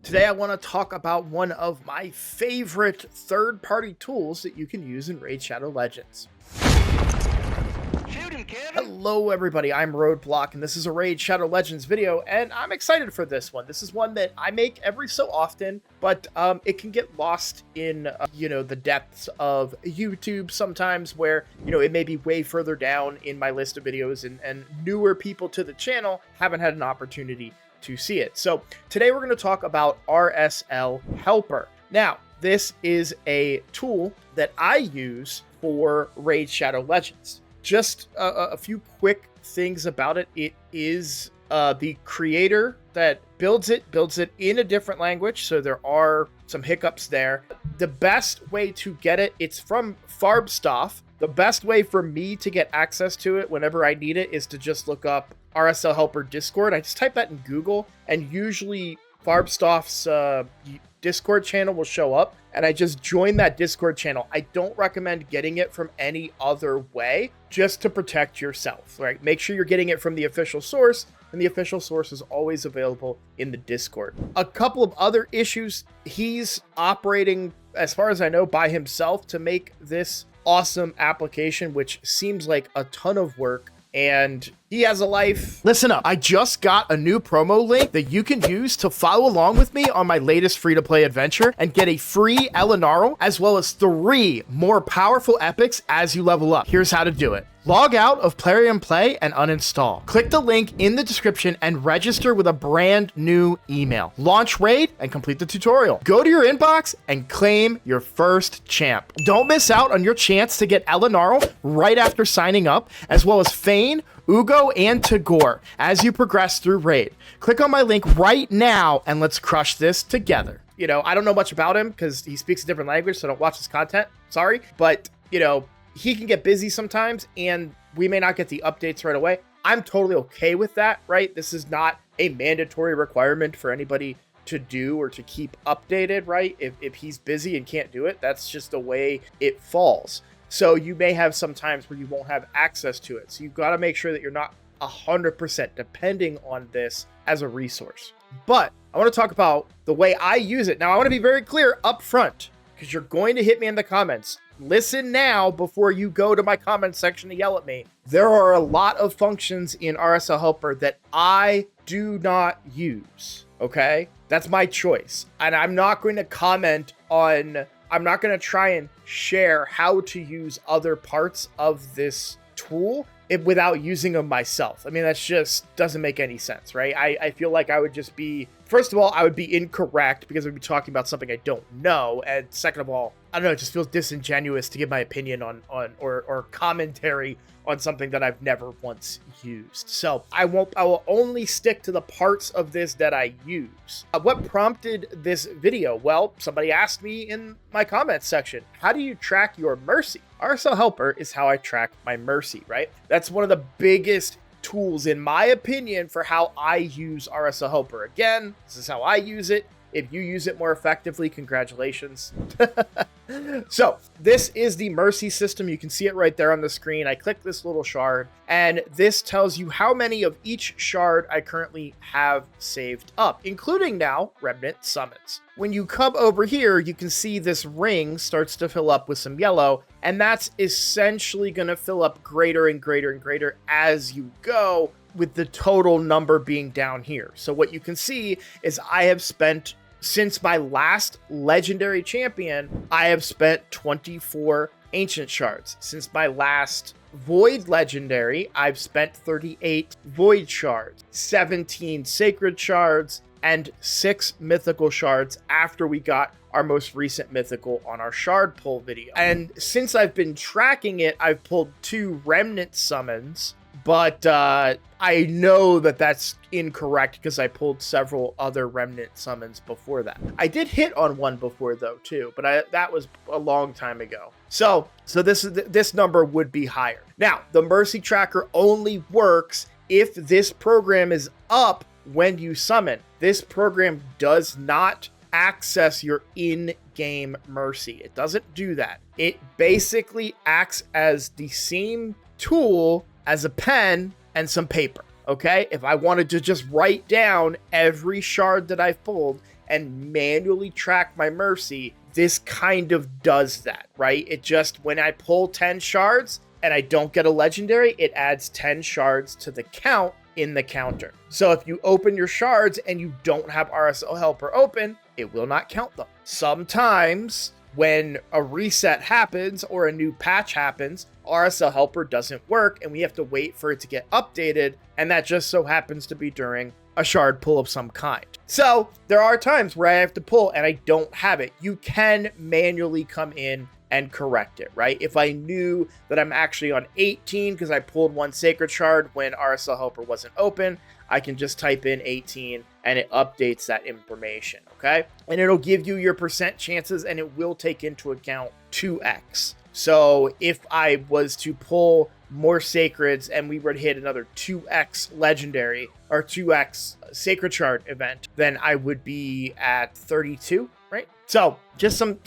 Today I want to talk about one of my favorite third-party tools that you can use in Raid Shadow Legends. Shoot him, Kevin. Hello everybody, I'm Roadblock and this is a Raid Shadow Legends video and I'm excited for this one. This is one that I make every so often, but it can get lost in, the depths of YouTube sometimes where, it may be way further down in my list of videos and newer people to the channel haven't had an opportunity to see it. So today we're going to talk about RSL Helper. Now, this is a tool that I use for Raid Shadow Legends. Just a few quick things about it. It is the creator that builds it in a different language, so there are some hiccups there. The best way to get it, it's from Farbstoff. The best way for me to get access to it whenever I need it is to just look up RSL Helper Discord. I just type that in Google, and usually Farbstoff's Discord channel will show up, and I just join that Discord channel. I don't recommend getting it from any other way, just to protect yourself, right? Make sure you're getting it from the official source, and the official source is always available in the Discord. A couple of other issues. He's operating, as far as I know, by himself to make this awesome application, which seems like a ton of work. And he has a life. Listen up, I just got a new promo link that you can use to follow along with me on my latest free-to-play adventure and get a free Elenaril, as well as 3 more powerful epics as you level up. Here's how to do it. Log out of Plarium Play and uninstall. Click the link in the description and register with a brand new email. Launch Raid and complete the tutorial. Go to your inbox and claim your first champ. Don't miss out on your chance to get Elenaril right after signing up, as well as Fayne, Uugo, and Tagoar as you progress through Raid. Click on my link right now and let's crush this together. I don't know much about him because he speaks a different language, so I don't watch his content. Sorry, but he can get busy sometimes and we may not get the updates right away. I'm totally okay with that, right? This is not a mandatory requirement for anybody to do or to keep updated, right? If he's busy and can't do it, that's just the way it falls. So you may have some times where you won't have access to it. So you've got to make sure that you're not 100% depending on this as a resource. But I want to talk about the way I use it. Now, I want to be very clear up front because you're going to hit me in the comments. Listen now before you go to my comment section to yell at me. There are a lot of functions in RSL Helper that I do not use, okay? That's my choice. And I'm not going to comment on, I'm not going to try and share how to use other parts of this tool without using them myself. I mean, that's just doesn't make any sense, right? I feel like I would just be, first of all, I would be incorrect because I'd be talking about something I don't know. And second of all, I don't know, it just feels disingenuous to give my opinion on or commentary on something that I've never once used. So I will only stick to the parts of this that I use. What prompted this video? Well, somebody asked me in my comments section, how do you track your mercy? RSL Helper is how I track my mercy, right? That's one of the biggest tools, in my opinion, for how I use RSL Helper. Again, this is how I use it. If you use it more effectively, congratulations. So this is the mercy system. You can see it right there on the screen. I click this little shard and this tells you how many of each shard I currently have saved up, including now remnant summons. When you come over here, you can see this ring starts to fill up with some yellow, and that's essentially going to fill up greater and greater and greater as you go, with the total number being down here. So what you can see is I have spent, since my last legendary champion, I have spent 24 ancient shards. Since my last void legendary, I've spent 38 void shards, 17 sacred shards, and 6 mythical shards after we got our most recent mythical on our shard pull video. And since I've been tracking it, I've pulled 2 remnant summons, but I know that that's incorrect because I pulled several other remnant summons before that. I did hit on one before though too, but that was a long time ago. So this number would be higher. Now, the mercy tracker only works if this program is up when you summon. This program does not access your in-game mercy. It doesn't do that. It basically acts as the same tool as a pen and some paper. Okay, if I wanted to just write down every shard that I've pulled and manually track my Mercy, this kind of does that, right? It just, when I pull 10 shards and I don't get a legendary, it adds 10 shards to the count in the counter. So if you open your shards and you don't have RSL Helper open, it will not count them. Sometimes when a reset happens or a new patch happens, RSL Helper doesn't work and we have to wait for it to get updated, and that just so happens to be during a shard pull of some kind. So there are times where I have to pull and I don't have it. You can manually come in and correct it, right? If I knew that I'm actually on 18 because I pulled one Sacred Shard when RSL Helper wasn't open, I can just type in 18 and it updates that information, okay? And it'll give you your percent chances and it will take into account 2x. So if I was to pull more Sacreds and we were to hit another 2x legendary or 2x Sacred Shard event, then I would be at 32, right? So just some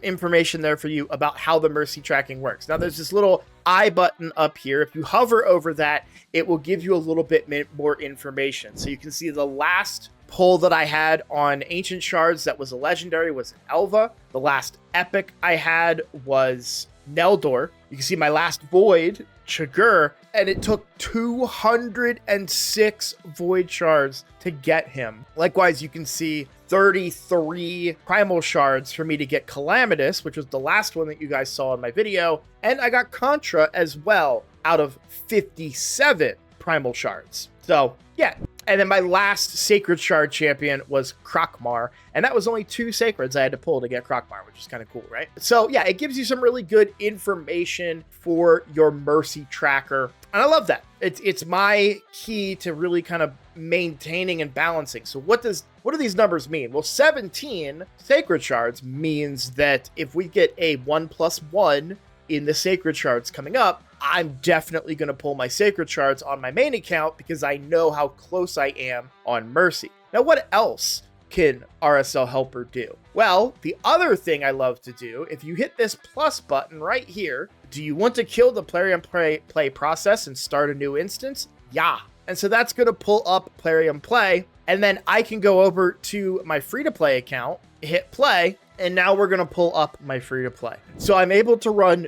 information there for you about how the Mercy tracking works. Now there's this little I button up here. If you hover over that, it will give you a little bit more information. So you can see the last pull that I had on Ancient Shards that was a legendary was Elva. The last epic I had was Neldor. You can see my last void, Tagoar, and it took 206 void shards to get him. Likewise, you can see 33 primal shards for me to get Calamitous, which was the last one that you guys saw in my video. And I got Contra as well out of 57 primal shards. So yeah. And then my last Sacred Shard champion was Krokmar, and that was only 2 Sacreds I had to pull to get Krokmar, which is kind of cool, right? So yeah, it gives you some really good information for your Mercy tracker, and I love that. It's my key to really kind of maintaining and balancing. So what do these numbers mean? Well, 17 Sacred Shards means that if we get a 1+1 in the Sacred Shards coming up, I'm definitely going to pull my Sacred Shards on my main account because I know how close I am on Mercy. Now, what else can RSL Helper do? Well, the other thing I love to do, if you hit this plus button right here, do you want to kill the Plarium Play process and start a new instance? Yeah. And so that's going to pull up Plarium Play, and then I can go over to my free-to-play account, hit play, and now we're going to pull up my free-to-play. So I'm able to run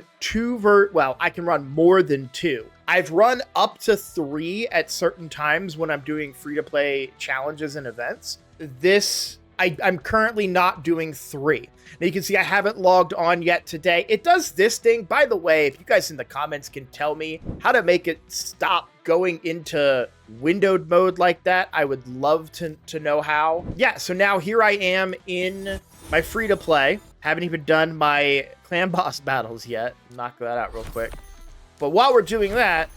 I can run more than 2. I've run up to 3 at certain times when I'm doing free-to-play challenges and events. I'm currently not doing 3. Now you can see I haven't logged on yet today. It does this thing. By the way, if you guys in the comments can tell me how to make it stop going into windowed mode like that, I would love to know how. Yeah, so now here I am in my free-to-play. Haven't even done my clan boss battles yet. Knock that out real quick. But while we're doing that,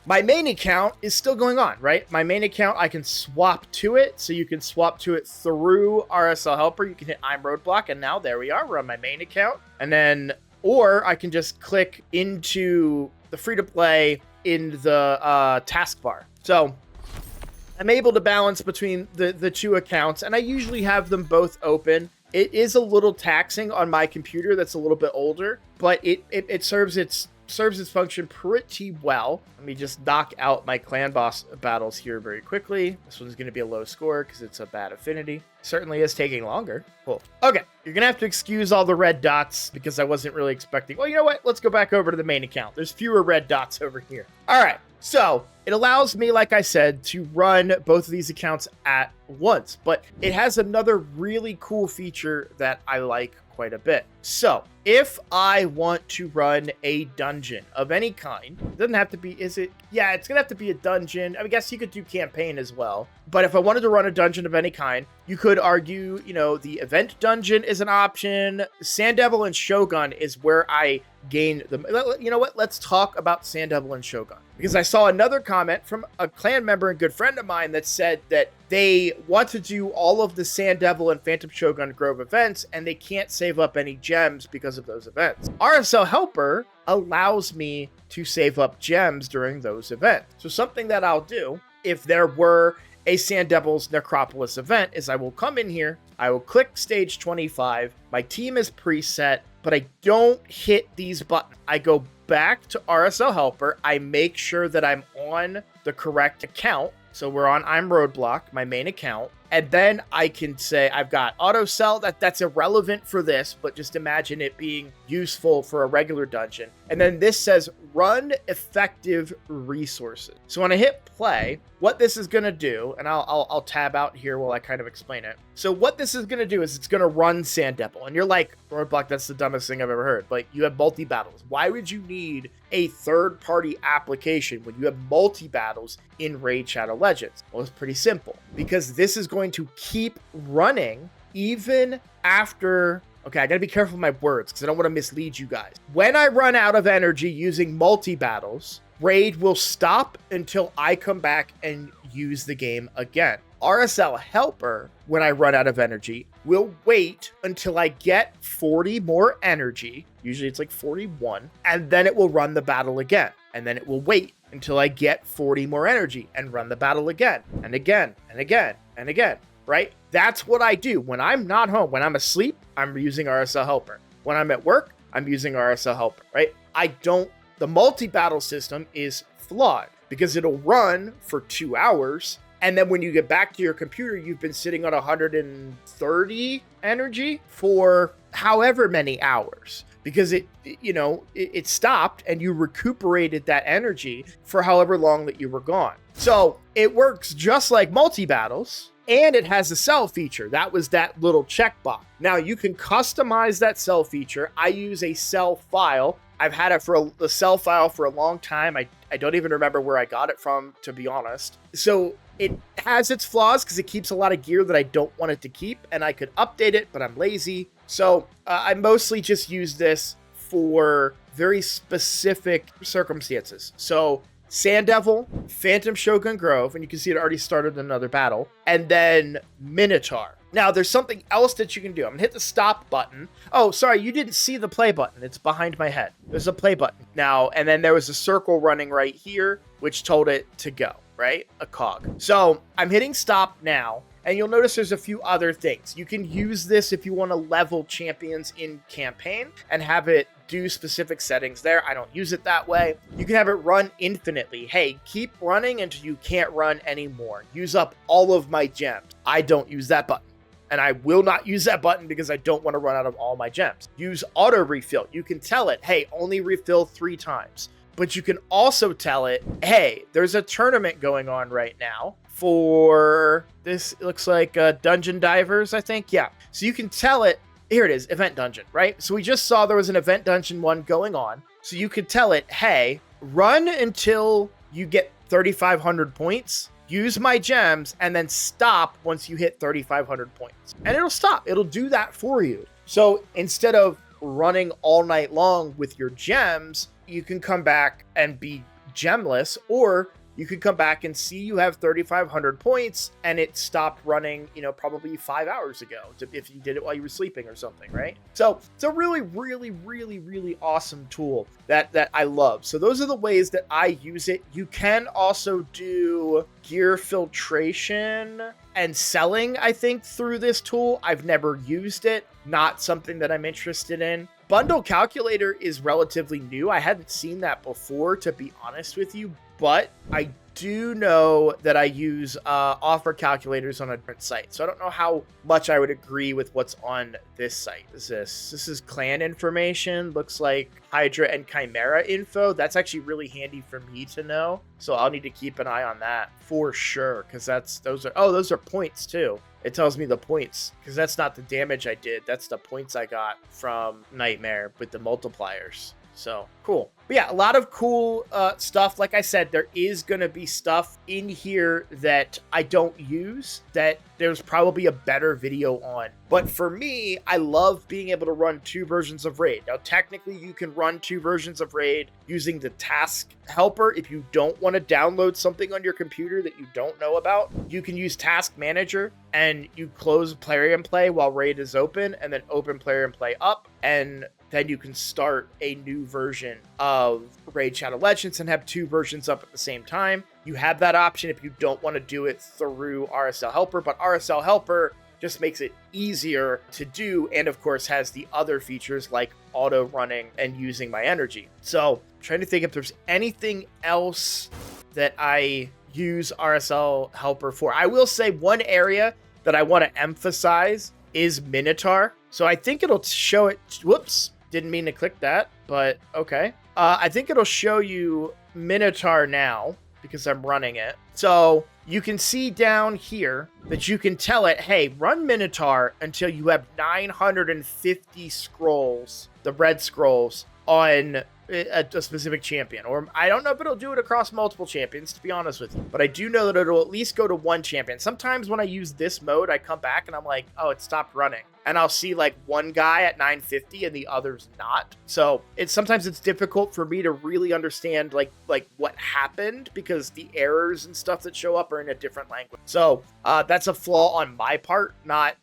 my main account is still going on, right? My main account, I can swap to it. So you can swap to it through RSL Helper. You can hit I'm Roadblock, and now there we are. We're on my main account. And then, or I can just click into the free-to-play in the taskbar. So I'm able to balance between the 2 accounts, and I usually have them both open. It is a little taxing on my computer that's a little bit older, but it serves its function pretty well. Let me just knock out my clan boss battles here very quickly. This one's going to be a low score because it's a bad affinity. Certainly is taking longer. Cool. Okay, you're going to have to excuse all the red dots because I wasn't really expecting. Well, you know what? Let's go back over to the main account. There's fewer red dots over here. All right, so it allows me, like I said, to run both of these accounts at once, but it has another really cool feature that I like quite a bit. So if I want to run a dungeon of any kind, it doesn't have to be, yeah, it's gonna have to be a dungeon. I guess you could do campaign as well, but if I wanted to run a dungeon of any kind, you could argue, the event dungeon is an option. Sand Devil and Shogun is where I gain the, you know what, let's talk about Sand Devil and Shogun, because I saw another comment from a clan member and good friend of mine that said that they want to do all of the Sand Devil and Phantom Shogun Grove events and they can't save up any gems because of those events. RSL Helper allows me to save up gems during those events. So something that I'll do if there were a Sand Devil's Necropolis event is I will come in here, I will click stage 25, my team is preset, but I don't hit these buttons. I go back to RSL Helper, I make sure that I'm on the correct account. So we're on I'm Roadblock, my main account. And then I can say I've got auto sell. That's irrelevant for this, but just imagine it being useful for a regular dungeon. And then this says run effective resources. So when I hit play, what this is going to do, and I'll tab out here while I kind of explain it. So what this is going to do is it's going to run Sand Devil. And you're like, Roadblock, that's the dumbest thing I've ever heard. Like, you have multi-battles. Why would you need a third-party application when you have multi-battles in Raid Shadow Legends? Well, it's pretty simple. Because this is going to keep running even after... Okay, I gotta be careful with my words because I don't want to mislead you guys. When I run out of energy using multi-battles, Raid will stop until I come back and use the game again. RSL Helper, when I run out of energy, will wait until I get 40 more energy. Usually it's like 41. And then it will run the battle again. And then it will wait until I get 40 more energy and run the battle again and again and again and again. Right? That's what I do. When I'm not home, when I'm asleep, I'm using RSL Helper. When I'm at work, I'm using RSL Helper, right? The multi-battle system is flawed because it'll run for 2 hours. And then when you get back to your computer, you've been sitting on 130 energy for however many hours. Because it stopped and you recuperated that energy for however long that you were gone. So it works just like multi-battles. And it has a sell feature. That was that little checkbox. Now you can customize that sell feature. I use a sell file. I've had it for the sell file for a long time. I don't even remember where I got it from, to be honest. So it has its flaws because it keeps a lot of gear that I don't want it to keep. And I could update it, but I'm lazy. So I mostly just use this for very specific circumstances. So Sand Devil, Phantom Shogun Grove, and you can see it already started another battle, and then Minotaur. Now, there's something else that you can do. I'm gonna hit the stop button. Oh, sorry, you didn't see the play button. It's behind my head. There's a play button. Now, and then there was a circle running right here, which told it to go, right? A cog. So I'm hitting stop now, and you'll notice there's a few other things. You can use this if you want to level champions in campaign and have it do specific settings there. I don't use it that way. You can have it run infinitely. Hey, keep running until you can't run anymore. Use up all of my gems. I don't use that button. And I will not use that button because I don't want to run out of all my gems. Use auto refill. You can tell it, hey, only refill 3 times. But you can also tell it, hey, there's a tournament going on right now for this. It looks like Dungeon Divers, I think. Yeah. So you can tell it, here it is, Event Dungeon, right? So we just saw there was an Event Dungeon 1 going on. So you could tell it, hey, run until you get 3,500 points, use my gems, and then stop once you hit 3,500 points. And it'll stop. It'll do that for you. So instead of running all night long with your gems, you can come back and be gemless, or you could come back and see you have 3,500 points and it stopped running, probably 5 hours ago if you did it while you were sleeping or something, right? So it's a really, really, really, really awesome tool that I love. So those are the ways that I use it. You can also do gear filtration and selling, I think, through this tool. I've never used it. Not something that I'm interested in. Bundle calculator is relatively new. I hadn't seen that before, to be honest with you, but I do know that I use offer calculators on a different site. So I don't know how much I would agree with what's on this site. This is clan information. Looks like Hydra and Chimera info. That's actually really handy for me to know. So I'll need to keep an eye on that for sure. Cause those are points too. It tells me the points because that's not the damage I did. That's the points I got from Nightmare with the multipliers. So cool. But yeah, a lot of cool stuff. Like I said, there is going to be stuff in here that I don't use that there's probably a better video on. But for me, I love being able to run 2 versions of Raid. Now, technically, you can run 2 versions of Raid using the task helper. If you don't want to download something on your computer that you don't know about, you can use Task Manager and you close Play and Play while Raid is open and then open Play and Play up, and then you can start a new version of Raid Shadow Legends and have 2 versions up at the same time. You have that option if you don't want to do it through RSL Helper, but RSL Helper just makes it easier to do, and of course has the other features like auto running and using my energy. So I'm trying to think if there's anything else that I use RSL Helper for. I will say one area that that I want to emphasize is Minotaur. So I think it'll show it. Whoops, didn't mean to click that, but okay. I think it'll show you Minotaur now because I'm running it. So you can see down here that you can tell it, hey, run Minotaur until you have 950 scrolls, the red scrolls, on a specific champion. Or I don't know if it'll do it across multiple champions, to be honest with you, but I do know that it'll at least go to one champion. Sometimes when I use this mode, I come back and I'm like, oh, it stopped running. And I'll see like one guy at 950 and the others not. So sometimes it's difficult for me to really understand like what happened because the errors and stuff that show up are in a different language. So that's a flaw on my part, not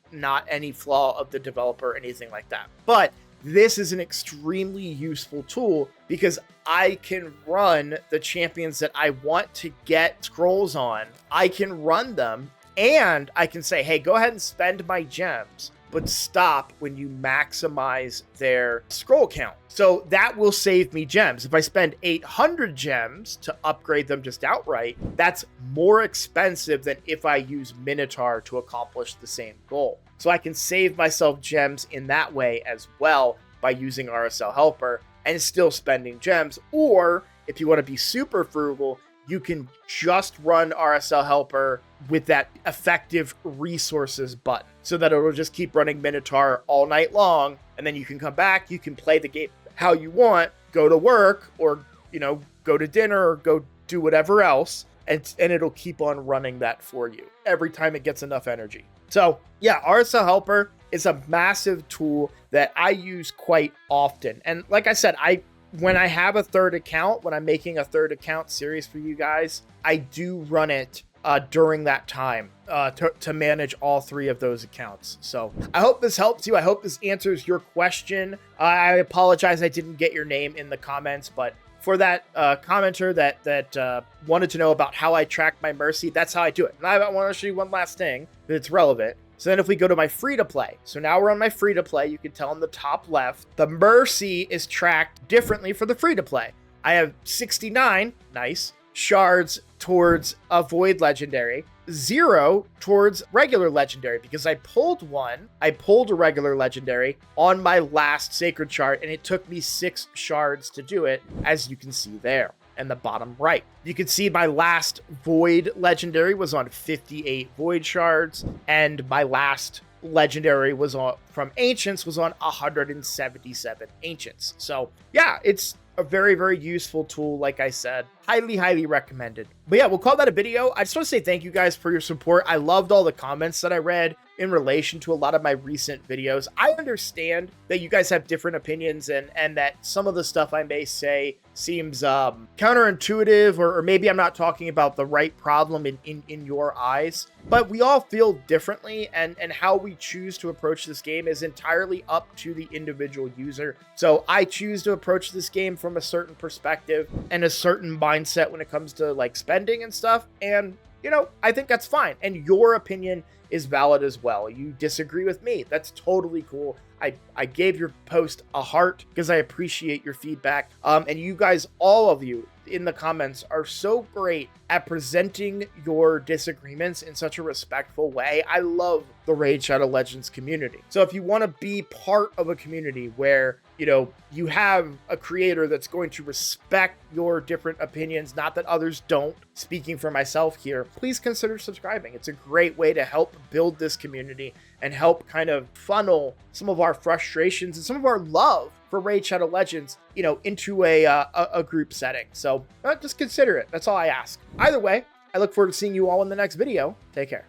any flaw of the developer or anything like that. But this is an extremely useful tool because I can run the champions that I want to get scrolls on. I can run them and I can say, hey, go ahead and spend my gems, but stop when you maximize their scroll count. So that will save me gems. If I spend 800 gems to upgrade them just outright, that's more expensive than if I use Minotaur to accomplish the same goal. So I can save myself gems in that way as well by using RSL Helper and still spending gems. Or if you want to be super frugal, you can just run RSL Helper with that effective resources button so that it'll just keep running Minotaur all night long. And then you can come back, you can play the game how you want, go to work or, go to dinner or go do whatever else. And it'll keep on running that for you every time it gets enough energy. So yeah, RSL Helper is a massive tool that I use quite often. And like I said, when I have a third account, when I'm making a third account series for you guys, I do run it during that time to manage all three of those accounts. So I hope this helps you. I hope this answers your question. I apologize I didn't get your name in the comments, but for that commenter that wanted to know about how I track my Mercy, that's how I do it. And I want to show you one last thing that's relevant. So then if we go to my free-to-play, so now we're on my free-to-play, you can tell on the top left, the Mercy is tracked differently for the free-to-play. I have 69, nice, shards towards a Void Legendary, 0 towards regular Legendary, because I pulled a regular Legendary on my last Sacred Shard, and it took me 6 shards to do it, as you can see there. And the bottom right. You can see my last Void Legendary was on 58 Void Shards, and my last Legendary was from Ancients was on 177 Ancients. So yeah, it's a very, very useful tool, like I said. Highly, highly recommended. But yeah, we'll call that a video. I just want to say thank you guys for your support. I loved all the comments that I read in relation to a lot of my recent videos. I understand that you guys have different opinions and that some of the stuff I may say seems counterintuitive, or maybe I'm not talking about the right problem in your eyes. But we all feel differently, and how we choose to approach this game is entirely up to the individual user. So I choose to approach this game from a certain perspective and a certain mindset when it comes to like spending and stuff. And I think that's fine. And your opinion is valid as well. You disagree with me, that's totally cool. I gave your post a heart because I appreciate your feedback. And you guys, all of you in the comments, are so great at presenting your disagreements in such a respectful way. I love the Raid Shadow Legends community. So if you want to be part of a community where, you have a creator that's going to respect your different opinions, not that others don't, speaking for myself here, please consider subscribing. It's a great way to help build this community and help kind of funnel some of our frustrations and some of our love for Raid Shadow Legends, into a group setting. So just consider it. That's all I ask. Either way, I look forward to seeing you all in the next video. Take care.